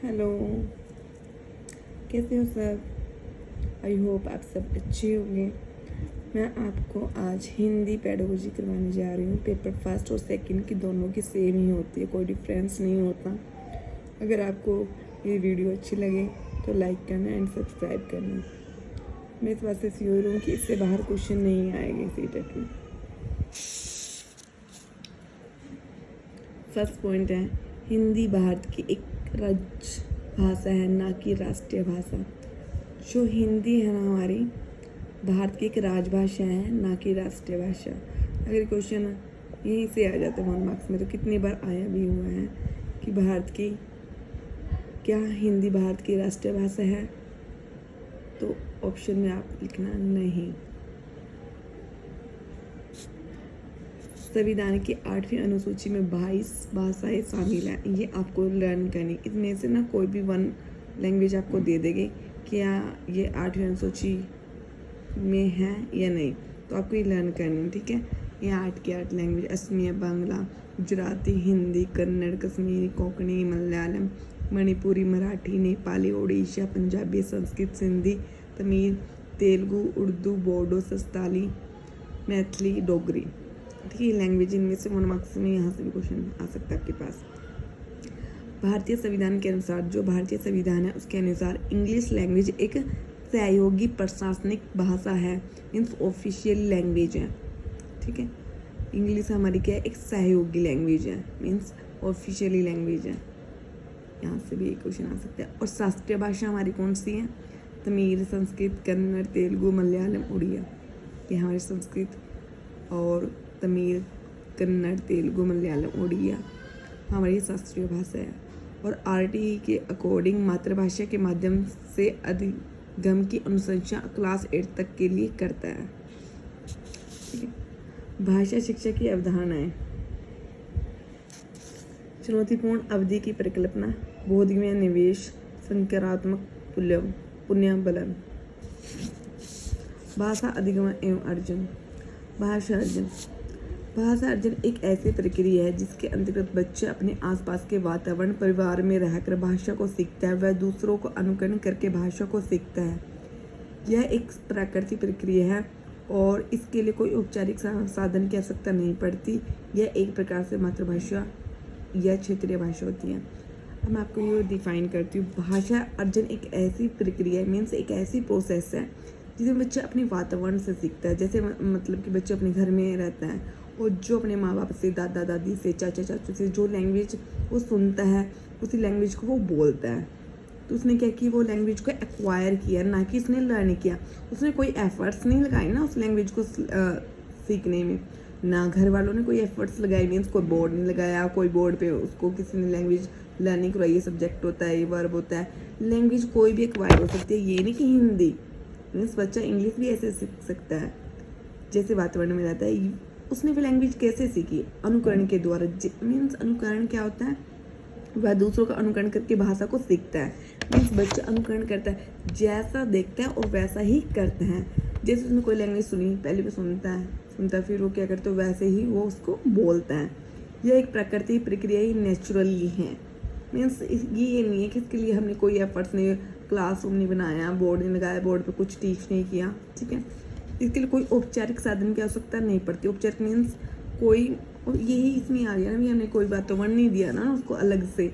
Hello, कैसे हो सब। आई होप आप सब अच्छे होंगे। मैं आपको आज हिंदी पेडागोजी करवाने जा रही हूँ। पेपर फर्स्ट और सेकंड की दोनों की सेम ही होती है, कोई डिफरेंस नहीं होता। अगर आपको ये वीडियो अच्छी लगे तो लाइक करना एंड सब्सक्राइब करना। मैं इस बात से श्योर हूँ कि इससे बाहर क्वेश्चन नहीं आएंगे सीटेट में। फर्स्ट पॉइंट है, हिंदी भारत की एक राज्य भाषा है, ना कि राष्ट्रीय भाषा। जो हिंदी है ना हमारी भारत की एक राजभाषा है, ना कि राष्ट्रीय भाषा। अगर क्वेश्चन यहीं से आ जाता है 1 मार्क्स में, तो कितनी बार आया भी हुआ है कि भारत की क्या हिंदी भारत की राष्ट्रीय भाषा है, तो ऑप्शन में आप लिखना नहीं। संविधान की 8वीं अनुसूची में 22 भाषाएं शामिल हैं। ये आपको लर्न करनी। इसमें से ना कोई भी वन लैंग्वेज आपको दे देंगे क्या ये 8वीं अनुसूची में है या नहीं, तो आपको ये लर्न करनी है। ठीक है, ये 8 की 8 लैंग्वेज असमिया, बांग्ला, गुजराती, हिंदी, कन्नड़, कश्मीरी, कोंकणी, मलयालम, मणिपुरी, मराठी, नेपाली, ओडिशा, पंजाबी, संस्कृत, सिंधी, तमिल, तेलुगु, उर्दू, बोडो, संताली, मैथिली, डोगरी। ठीक है, लैंग्वेज इनमें से 1 मार्क्स में यहाँ से भी क्वेश्चन आ सकता है आपके पास। भारतीय संविधान के अनुसार, जो भारतीय संविधान है उसके अनुसार इंग्लिश लैंग्वेज एक सहयोगी प्रशासनिक भाषा है, मीन्स ऑफिशियल लैंग्वेज है। ठीक है, इंग्लिश हमारी क्या है, एक सहयोगी लैंग्वेज है, मीन्स ऑफिशियली लैंग्वेज है। यहाँ से भी एक क्वेश्चन आ सकता है। और शास्त्रीय भाषा हमारी कौन सी है, तमिल, संस्कृत, कन्नड़, तेलुगु, मलयालम, उड़िया। ये हमारी संस्कृत और तमिल, कन्नड़, तेलुगु, मलयालम, उड़िया हमारी शास्त्रीय भाषा है। और आरटीई के अकॉर्डिंग मातृभाषा के माध्यम से अधिगम की अनुशंसा क्लास 8 तक के लिए करता है। ठीक है, भाषा शिक्षा की अवधारणाएं। चुनौतीपूर्ण अवधि की परिकल्पना, बोधगम्य निवेश, संकरात्मक पुनर्बलन, भाषा अधिगम एवं अर्जन। भाषा अर्जन। भाषा अर्जन एक ऐसी प्रक्रिया है जिसके अंतर्गत बच्चा अपने आसपास के वातावरण, परिवार में रहकर भाषा को सीखता है। वह दूसरों को अनुकरण करके भाषा को सीखता है। यह एक प्राकृतिक प्रक्रिया है और इसके लिए कोई औपचारिक साधन की आवश्यकता नहीं पड़ती। यह एक प्रकार से मातृभाषा या क्षेत्रीय भाषा होती है। अब मैं आपको ये डिफाइन करती हूँ। भाषा अर्जन एक ऐसी प्रक्रिया मीन्स एक ऐसी प्रोसेस है जिसमें बच्चा अपने वातावरण से सीखता है। जैसे मतलब कि बच्चा अपने घर में रहता है और जो अपने माँ बाप से, दादा दादी से, चाचा चाचू से जो लैंग्वेज वो सुनता है उसी लैंग्वेज को वो बोलता है। तो उसने क्या किया, वो लैंग्वेज को एक्वायर किया, ना कि उसने लर्न किया। उसने कोई एफर्ट्स नहीं लगाए ना उस लैंग्वेज को सीखने में, ना घर वालों ने कोई एफर्ट्स लगाए, मीन्स कोई बोर्ड नहीं लगाया, कोई बोर्ड पे उसको किसी ने लैंग्वेज लर्निंग करवाई। ये सब्जेक्ट होता है, ये वर्ब होता है। लैंग्वेज कोई भी एक्वायर हो सकती है, ये नहीं कि हिंदी। मीन्स बच्चा इंग्लिश भी ऐसे सीख सकता है जैसे वातावरण में रहता है। उसने वो लैंग्वेज कैसे सीखी, अनुकरण के द्वारा। मीन्स अनुकरण क्या होता है, वह दूसरों का अनुकरण करके भाषा को सीखता है। मीन्स बच्चा अनुकरण करता है, जैसा देखता है और वैसा ही करता है। जैसे उसने कोई लैंग्वेज सुनी, पहले भी सुनता फिर वो क्या करता है वैसे ही वो उसको बोलता है। यह एक प्राकृतिक प्रक्रिया ही, नेचुरली है। मीन्स ये नहीं है कि इसके लिए हमने कोई एफर्ट्स नहीं, क्लासरूम नहीं बनाया, बोर्ड नहीं लगाया, बोर्ड पे कुछ टीच नहीं किया। ठीक है, इसके लिए कोई औपचारिक साधन की आवश्यकता नहीं पड़ती। औपचारिक मीन्स कोई, और यही इसमें आ गया ना भी, हमने कोई वातावरण नहीं दिया ना उसको अलग से,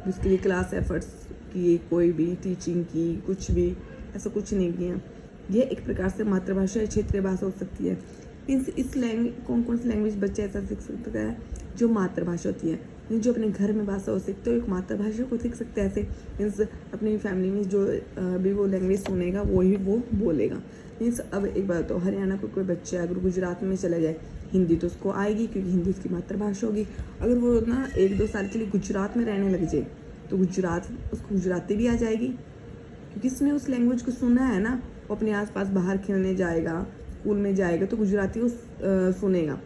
जिसके लिए क्लास एफर्ट्स किए, कोई भी टीचिंग की, कुछ भी ऐसा कुछ नहीं किया। यह एक प्रकार से मातृभाषा या क्षेत्रीय भाषा हो सकती है। मीन्स इस लैंग्वेज, कौन सी लैंग्वेज बच्चा ऐसा सीख सकता है जो मातृभाषा होती है। जो अपने घर में भाषा हो सकते हो, एक मातृभाषा को सीख सकते हैं ऐसे। मीन्स अपनी फैमिली में जो भी वो लैंग्वेज सुनेगा वही वो बोलेगा। मीन्स अब एक बात तो हरियाणा को कोई बच्चा अगर गुजरात में चला जाए, हिंदी तो उसको आएगी क्योंकि हिंदी उसकी मातृभाषा होगी। अगर वो ना 1-2 साल के लिए गुजरात में रहने लग जाए तो उसको गुजराती भी आ जाएगी क्योंकि उसने उस लैंग्वेज को सुना है ना। वो अपने आसपास बाहर खेलने जाएगा, स्कूल में जाएगा तो गुजराती वो सुनेगा।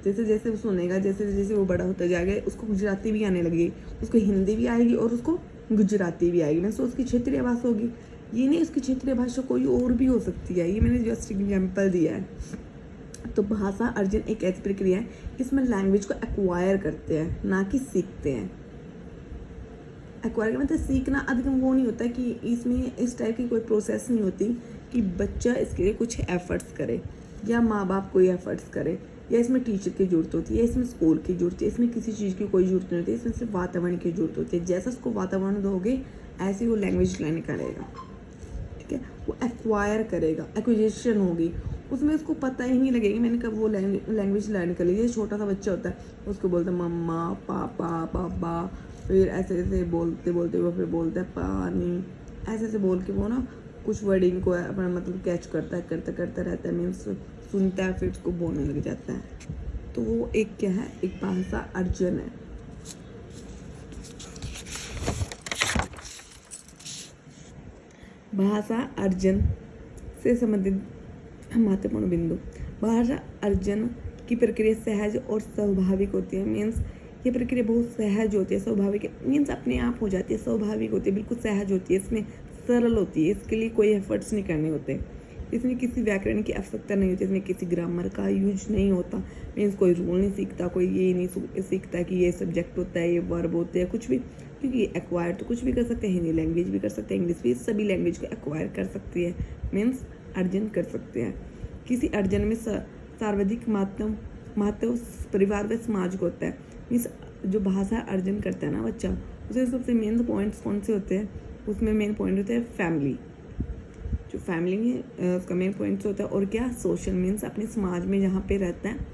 जैसे जैसे वो सुनेगा, जैसे जैसे वो बड़ा होता जाएगा, उसको गुजराती भी आने लगेगी, उसको हिंदी भी आएगी और उसको गुजराती भी आएगी। मीन्स उसकी क्षेत्रीय भाषा होगी। ये नहीं उसकी क्षेत्रीय भाषा कोई और भी हो सकती है, ये मैंने जस्ट एग्जाम्पल दिया है। तो भाषा अर्जन एक ऐसी प्रक्रिया है इसमें लैंग्वेज को एक्वायर करते हैं, ना कि सीखते हैं। एक्वायर मतलब सीखना अधिगम वो नहीं होता कि इसमें इस टाइप की कोई प्रोसेस नहीं होती कि बच्चा इसके लिए कुछ एफर्ट्स करे या माँ बाप कोई एफर्ट्स करे या इसमें टीचर की ज़रूरत होती है, इसमें स्कूल की ज़रूरत है, इसमें किसी चीज़ की कोई ज़रूरत नहीं होती, इसमें सिर्फ वातावरण की ज़रूरत होती है। जैसा उसको वातावरण दोगे ऐसे वो लैंग्वेज लर्न करेगा, ठीक है, वो एक्वायर करेगा, एक्विजिशन होगी, उसमें उसको पता ही नहीं लगेगा मैंने कब वो लैंग्वेज लर्न कर ली। ये छोटा सा बच्चा होता है, उसको बोलता है मम्मा पापा पापा, फिर ऐसे ऐसे बोलते बोलते वो फिर बोलता है पानी, ऐसे ऐसे बोल के वो ना कुछ वर्डिंग को अपना मतलब कैच करता है, करता रहता है, मीन्स सुनता है, फिर उसको बोलने लग जाता है। तो वो एक क्या है, एक भाषा अर्जन है। भाषा अर्जन से संबंधित महत्वपूर्ण बिंदु। भाषा अर्जन की प्रक्रिया सहज और स्वाभाविक होती है, मीन्स ये प्रक्रिया बहुत सहज होती है, स्वाभाविक मीन्स अपने आप हो जाती है, स्वाभाविक होती है, बिल्कुल सहज होती है, इसमें सरल होती है, इसके लिए कोई एफर्ट्स नहीं करने होते, इसमें किसी व्याकरण की आवश्यकता नहीं होती, इसमें किसी ग्रामर का यूज नहीं होता, मीन्स कोई रूल नहीं सीखता, कोई ये नहीं सीखता कि ये सब्जेक्ट होता है, ये वर्ब होते हैं, कुछ भी, क्योंकि एक्वायर तो कुछ भी कर सकते हैं, हिंदी लैंग्वेज भी कर सकते हैं, इंग्लिश भी, सभी लैंग्वेज को एक्वायर कर सकती है, मीन्स अर्जन कर सकते हैं। किसी अर्जन में सर्वाधिक महत्व परिवार व समाज को होता है, मीन्स जो भाषा अर्जन करता है ना बच्चा, उसमें सबसे मेन पॉइंट्स कौन से होते हैं, उसमें मेन पॉइंट होता है फैमिली, जो फैमिली है उसका मेन पॉइंट्स होता है, और क्या सोशल, मीन्स अपने समाज में जहाँ पे रहता है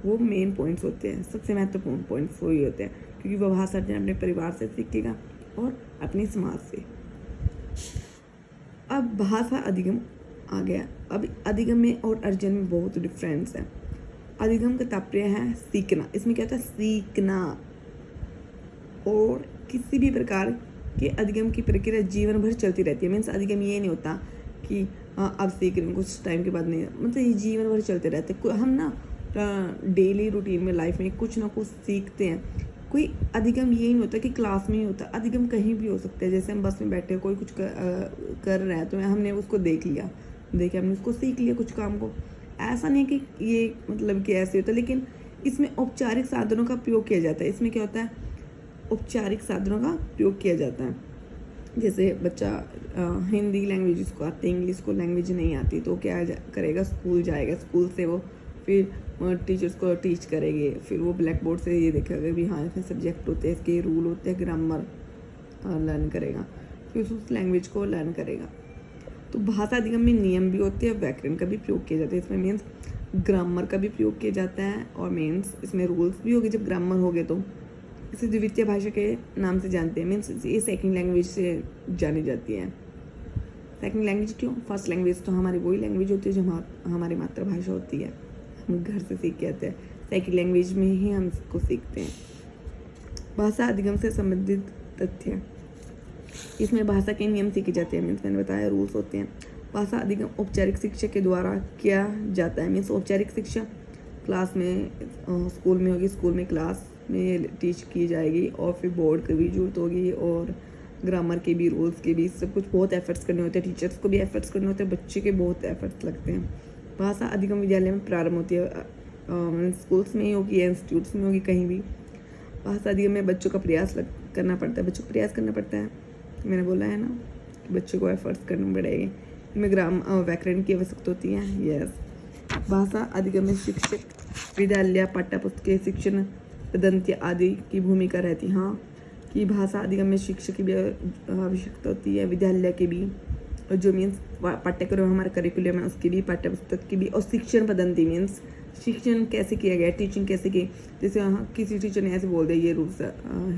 वो मेन पॉइंट्स होते हैं, सबसे महत्वपूर्ण पॉइंट्स वही होते हैं, क्योंकि वह भाषा अर्जन अपने परिवार से सीखेगा और अपने समाज से। अब भाषा अधिगम आ गया। अब अधिगम में और अर्जन में बहुत डिफरेंस है। अधिगम का तात्पर्य है सीखना, इसमें क्या होता है सीखना, और किसी भी प्रकार के अधिगम की प्रक्रिया जीवन भर चलती रहती है, मीन्स अधिगम ये नहीं होता कि अब सीख रहे हैं कुछ टाइम के बाद नहीं, मतलब ये जीवन भर चलते रहते हैं। हम ना डेली रूटीन में लाइफ में कुछ ना कुछ सीखते हैं। कोई अधिगम ये नहीं होता कि क्लास में ही होता, अधिगम कहीं भी हो सकता है। जैसे हम बस में बैठे कोई कुछ कर रहा है तो हमने उसको देख लिया, देखे हमने उसको सीख लिया कुछ काम को, ऐसा नहीं कि ये मतलब कि ऐसे होता है, लेकिन इसमें औपचारिक साधनों का प्रयोग किया जाता है। इसमें क्या होता है, औपचारिक साधनों का प्रयोग किया जाता है। जैसे बच्चा हिंदी लैंग्वेज उसको आती है, इंग्लिश को लैंग्वेज नहीं आती, तो क्या करेगा, स्कूल जाएगा, स्कूल से वो फिर टीचर्स को टीच करेंगे, फिर वो ब्लैक बोर्ड से ये देखेगा भी हाँ इसमें सब्जेक्ट होते हैं, इसके रूल होते हैं, ग्रामर लर्न करेगा, फिर उस लैंग्वेज को लर्न करेगा। तो भाषा अधिगम में नियम भी होते हैं, व्याकरण का भी प्रयोग किया जाता है, इसमें मीन्स ग्रामर का भी प्रयोग किया जाता है, और मीन्स इसमें रूल्स भी होंगे। जब ग्रामर हो गए तो इसे द्वितीय भाषा के नाम से जानते हैं, मीन्स ये सेकंड लैंग्वेज से जानी जाती है। सेकंड लैंग्वेज क्यों, फर्स्ट लैंग्वेज तो हमारी वही लैंग्वेज होती है जो हमारी मातृभाषा होती है, हम घर से सीख के आते हैं, सेकंड लैंग्वेज में ही हम इसको सीखते हैं। भाषा अधिगम से संबंधित तथ्य, इसमें भाषा के नियम सीखे जाते हैं, मीन्स मैंने बताया रूल्स होते हैं। भाषा अधिगम औपचारिक शिक्षा के द्वारा किया जाता है, मीन्स औपचारिक शिक्षा क्लास में स्कूल में होगी, स्कूल में क्लास में टीच की जाएगी, और फिर बोर्ड की भी जरूरत होगी, और ग्रामर के भी, रूल्स के भी, सब कुछ बहुत एफर्ट्स करने होते हैं, टीचर्स को भी एफर्ट्स करने होते हैं, बच्चे के बहुत एफर्ट्स लगते हैं। भाषा अधिगम विद्यालय में प्रारंभ होती है, स्कूल्स में ही होगी या इंस्टीट्यूट्स में होगी, कहीं भी। भाषा अधिगम में बच्चों का प्रयास करना पड़ता है, बच्चों को प्रयास करना पड़ता है, मैंने बोला है ना कि बच्चों को एफर्ट्स करने पड़ेंगे। इनमें व्याकरण की आवश्यकता होती है, यस। भाषा अधिगम में शिक्षक, विद्यालय, पाठ्य पुस्तकें, शिक्षण पद्धति आदि की भूमिका रहती है। हाँ, कि भाषा अधिगम में शिक्षक की भी आवश्यकता होती है, विद्यालय की भी, और जो मीन्स पाठ्यक्रम हमारा करिकुलम है उसकी भी, पाठ्य पुस्तक की भी, और शिक्षण पद्धति मीन्स शिक्षण कैसे किया गया, टीचिंग कैसे की। जैसे किसी टीचर ने ऐसे बोल दिया ये रूल्स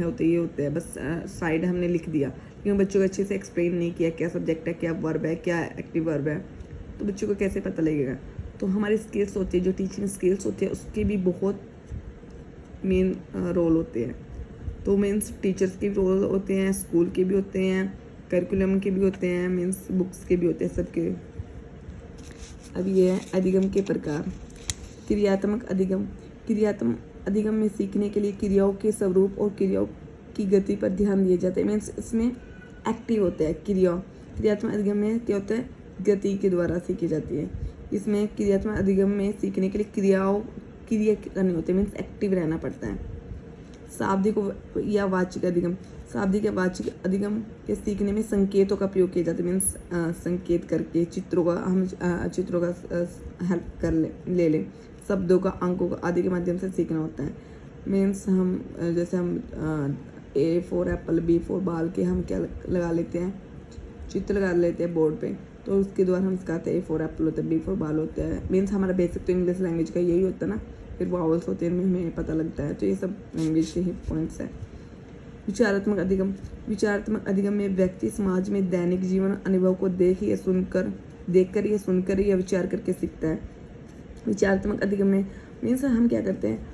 होते ये होते हैं, बस साइड हमने लिख दिया, लेकिन बच्चों को अच्छे से एक्सप्लेन नहीं किया क्या सब्जेक्ट है, क्या वर्ब है, क्या एक्टिव वर्ब है, तो बच्चों को कैसे पता लगेगा। तो हमारी स्किल्स होती है, जो टीचिंग स्किल्स होती है उसके भी बहुत मेन रोल होते हैं। तो मीन्स टीचर्स के भी रोल होते हैं, स्कूल के भी होते हैं, करिकुलम के भी होते हैं, मीन्स बुक्स के भी होते हैं, सबके। अब ये है अधिगम के प्रकार। क्रियात्मक अधिगम, क्रियात्मक अधिगम में सीखने के लिए क्रियाओं के स्वरूप और क्रियाओं की गति पर ध्यान दिया जाता है, मीन्स इसमें एक्टिव होता है क्रियात्मक अधिगम में क्या होता है, गति के द्वारा सीखी जाती है। इसमें क्रियात्मक अधिगम में सीखने के लिए क्रिया करनी होती है, मीन्स एक्टिव रहना पड़ता है। शाब्दिक या वाचिक अधिगम, शाब्दिक या वाचिक अधिगम के सीखने में संकेतों का प्रयोग किया जाता है। मीन्स संकेत करके चित्रों का हम चित्रों का हेल्प कर ले लें, शब्दों का, अंकों का आदि के माध्यम से सीखना होता है। मीन्स हम जैसे हम A for Apple, B for बाल के हम क्या लगा लेते हैं, चित्र लगा लेते हैं बोर्ड पे, तो उसके द्वारा हम सिखाते हैं A फॉर एप्पल होता है, B फॉर बाल होता है। मीन्स हमारा बेसिक तो इंग्लिश लैंग्वेज का यही होता है ना, फिर वावल्स होते हैं, हमें पता लगता है। तो ये सब लैंग्वेज के ही पॉइंट्स है। विचारात्मक अधिगम, विचारात्मक अधिगम में व्यक्ति समाज में दैनिक जीवन अनुभव को देखकर या सुनकर या विचार करके सीखता है। विचारात्मक अधिगम में मीन्स हम क्या करते हैं,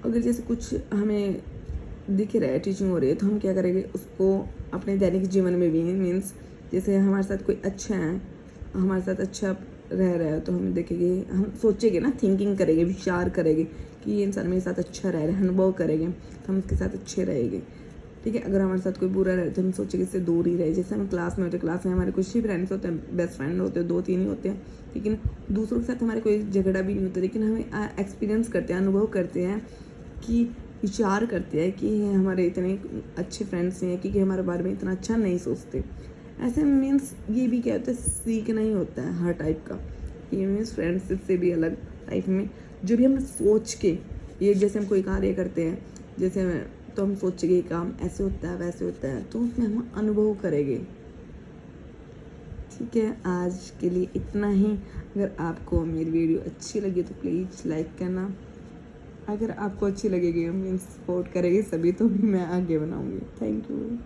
अगर जैसे कुछ हमें दिख रहा है, टीचिंग हो रही है, तो हम क्या करेंगे, उसको अपने दैनिक जीवन में भी, मीन्स जैसे हमारे साथ कोई अच्छा है, हमारे साथ अच्छा रह रहा है, तो हम देखेंगे, हम सोचेंगे ना, थिंकिंग करेंगे, विचार करेंगे कि ये इंसान मेरे साथ अच्छा रह रहा है, अनुभव करेंगे तो हम उसके साथ अच्छे रहेंगे। ठीक है, अगर हमारे साथ कोई बुरा रहे तो हम सोचेंगे इससे दूर ही रहे। जैसे हम क्लास में होते हैं, क्लास में हमारे कुछ ही फ्रेंड्स होते हैं, बेस्ट फ्रेंड होते हैं, 2-3 ही होते हैं, लेकिन दूसरों के साथ हमारे कोई झगड़ा भी नहीं होता, लेकिन हमें एक्सपीरियंस करते हैं, अनुभव करते हैं कि विचार करते हैं कि हमारे इतने अच्छे फ्रेंड्स नहीं हैं, क्योंकि हमारे बारे में इतना अच्छा नहीं सोचते। ऐसे मीन्स ये भी क्या होता है, सीखना ही होता है हर टाइप का। ये मीन्स फ्रेंडशिप से भी अलग टाइप में जो भी हम सोच के, ये जैसे हम कोई कार्य करते हैं, जैसे तो हम सोचेंगे ये काम ऐसे होता है, वैसे होता है, तो उसमें हम अनुभव करेंगे। ठीक है, आज के लिए इतना ही। अगर आपको मेरी वीडियो अच्छी लगी तो प्लीज़ लाइक करना। अगर आपको अच्छी लगेगी, मीन्स सपोर्ट करेगी सभी, तो भी मैं आगे बनाऊंगी। Thank you.